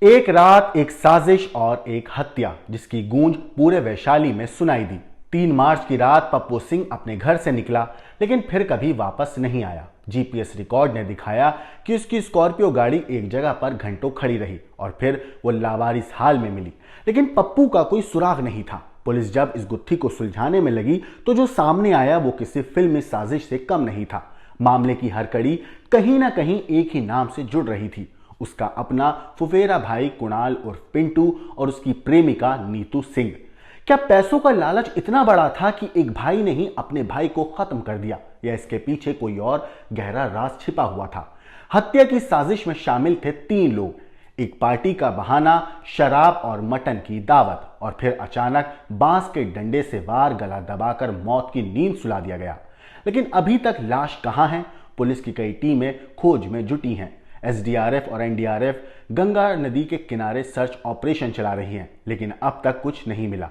एक रात, एक साजिश और एक हत्या जिसकी गूंज पूरे वैशाली में सुनाई दी। 3 मार्च की रात पप्पू सिंह अपने घर से निकला, लेकिन फिर कभी वापस नहीं आया। जीपीएस रिकॉर्ड ने दिखाया कि उसकी स्कॉर्पियो गाड़ी एक जगह पर घंटों खड़ी रही और फिर वो लावारिस हाल में मिली, लेकिन पप्पू का कोई सुराग नहीं था। पुलिस जब इस गुत्थी को सुलझाने में लगी तो जो सामने आया वो किसी फिल्मी साजिश से कम नहीं था। मामले की हर कड़ी कहीं ना कहीं एक ही नाम से जुड़ रही थी, उसका अपना फुफेरा भाई कुणाल उर्फ पिंटू और उसकी प्रेमिका नीतू सिंह। क्या पैसों का लालच इतना बड़ा था कि एक भाई ने ही अपने भाई को खत्म कर दिया, या इसके पीछे कोई और गहरा राज छिपा हुआ था? हत्या की साजिश में शामिल थे 3 लोग। एक पार्टी का बहाना, शराब और मटन की दावत, और फिर अचानक बांस के डंडे से वार गला दबाकर मौत की नींद सुला दिया गया। लेकिन अभी तक लाश कहां है? पुलिस की कई टीमें खोज में जुटी हैं। एसडीआरएफ और एनडीआरएफ गंगा नदी के किनारे सर्च ऑपरेशन चला रही हैं, लेकिन अब तक कुछ नहीं मिला।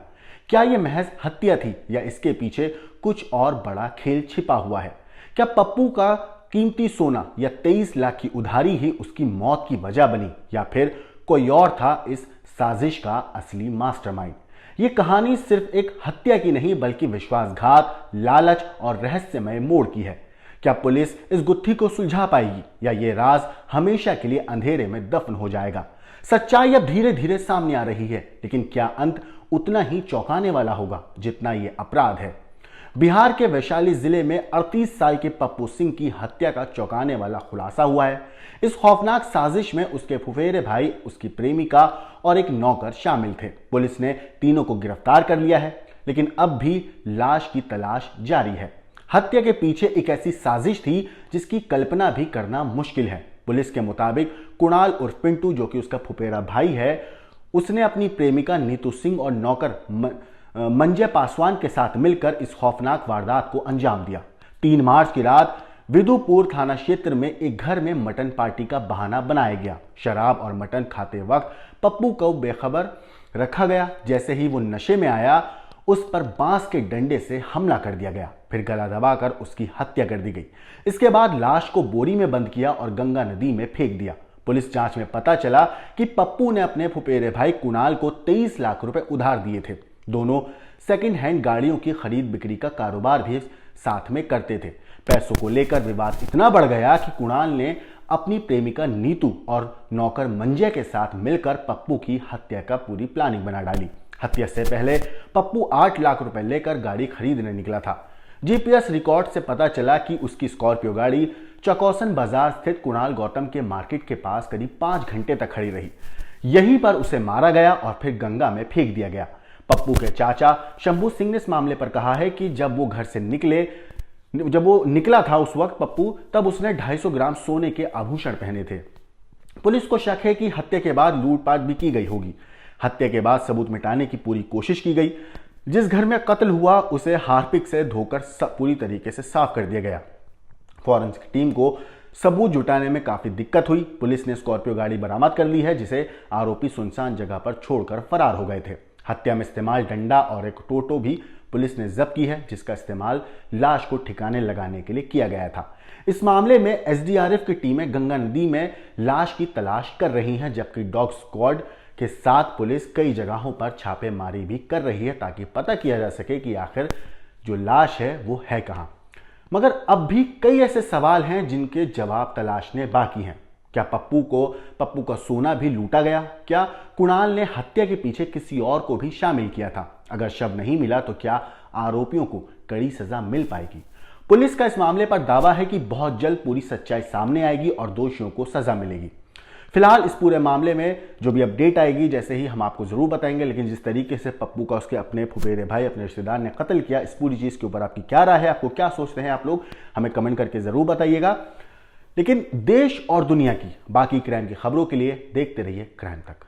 क्या यह महज हत्या थी या इसके पीछे कुछ और बड़ा खेल छिपा हुआ है? क्या पप्पू का कीमती सोना या 23 लाख की उधारी ही उसकी मौत की वजह बनी, या फिर कोई और था इस साजिश का असली मास्टरमाइंड? ये कहानी सिर्फ एक हत्या की नहीं बल्कि विश्वासघात, लालच और रहस्यमय मोड़ की है। क्या पुलिस इस गुत्थी को सुलझा पाएगी, या ये राज हमेशा के लिए अंधेरे में दफन हो जाएगा? सच्चाई अब धीरे धीरे सामने आ रही है, लेकिन क्या अंत उतना ही चौंकाने वाला होगा जितना ये अपराध है? बिहार के वैशाली जिले में 38 साल के पप्पू सिंह की हत्या का चौंकाने वाला खुलासा हुआ है। इस खौफनाक साजिश में उसके फुफेरे भाई, उसकी प्रेमिका और एक नौकर शामिल थे। पुलिस ने तीनों को गिरफ्तार कर लिया है, लेकिन अब भी लाश की तलाश जारी है। हत्या के पीछे एक ऐसी साजिश थी जिसकी कल्पना भी करना मुश्किल है। पुलिस के मुताबिक कुणाल उर्फ पिंटू, जो कि उसका फुफेरा भाई है, उसने अपनी प्रेमिका नीतू सिंह और नौकर मंजय पासवान के साथ मिलकर इस खौफनाक वारदात को अंजाम दिया। 3 मार्च की रात विदुपुर थाना क्षेत्र में एक घर में मटन पार्टी का बहाना बनाया गया। शराब और मटन खाते वक्त पप्पू को बेखबर रखा गया। जैसे ही वो नशे में आया, उस पर बांस के डंडे से हमला कर दिया गया, फिर गला दबाकर उसकी हत्या कर दी गई। इसके बाद लाश को बोरी में बंद किया और गंगा नदी में फेंक दिया। पुलिस जांच में पता चला कि पप्पू ने अपने फुफेरे भाई कुणाल को 23 लाख रुपए उधार दिए थे। दोनों सेकंड हैंड गाड़ियों की खरीद बिक्री का कारोबार भी साथ में करते थे। पैसों को लेकर विवाद इतना बढ़ गया कि कुणाल ने अपनी प्रेमिका नीतू और नौकर मंजय के साथ मिलकर पप्पू की हत्या का पूरी प्लानिंग बना डाली। हत्या से पहले पप्पू 8 लाख रुपए लेकर गाड़ी खरीदने निकला था। जीपीएस रिकॉर्ड से पता चला कि उसकी स्कॉर्पियो गाड़ी चकौसन बाजार स्थित कुणाल गौतम के मार्केट के पास करीब 5 घंटे तक खड़ी रही। यहीं पर उसे मारा गया और फिर गंगा में फेंक दिया गया। पप्पू के चाचा शंभू सिंह ने इस मामले पर कहा है कि जब वो निकला था उस वक्त पप्पू, तब उसने 250 ग्राम सोने के आभूषण पहने थे। पुलिस को शक है कि हत्या के बाद लूटपाट भी की गई होगी। हत्या के बाद सबूत मिटाने की पूरी कोशिश की गई। जिस घर में कत्ल हुआ उसे हार्पिक से धोकर पूरी तरीके से साफ कर दिया गया। फॉरेंसिक टीम को सबूत जुटाने में काफी दिक्कत हुई। पुलिस ने स्कॉर्पियो गाड़ी बरामद कर ली है, जिसे आरोपी सुनसान जगह पर छोड़कर फरार हो गए थे। हत्या में इस्तेमाल डंडा और एक टोटो भी पुलिस ने जब्त की है, जिसका इस्तेमाल लाश को ठिकाने लगाने के लिए किया गया था। इस मामले में एसडीआरएफ की टीमें गंगा नदी में लाश की तलाश कर रही हैं, जबकि डॉग स्क्वाड के साथ पुलिस कई जगहों पर छापेमारी भी कर रही है ताकि पता किया जा सके कि आखिर जो लाश है वो है कहां। मगर अब भी कई ऐसे सवाल हैं जिनके जवाब तलाशने बाकी हैं। क्या पप्पू का सोना भी लूटा गया? क्या कुणाल ने हत्या के पीछे किसी और को भी शामिल किया था? अगर शव नहीं मिला तो क्या आरोपियों को कड़ी सजा मिल पाएगी? पुलिस का इस मामले पर दावा है कि बहुत जल्द पूरी सच्चाई सामने आएगी और दोषियों को सजा मिलेगी। फिलहाल इस पूरे मामले में जो भी अपडेट आएगी, जैसे ही हम आपको जरूर बताएंगे। लेकिन जिस तरीके से पप्पू का उसके अपने फुफेरे भाई, अपने रिश्तेदार ने कत्ल किया, इस पूरी चीज के ऊपर आपकी क्या राय है? आपको क्या सोचते हैं आप लोग? हमें कमेंट करके जरूर बताइएगा। लेकिन देश और दुनिया की बाकी क्राइम की खबरों के लिए देखते रहिए क्राइम तक।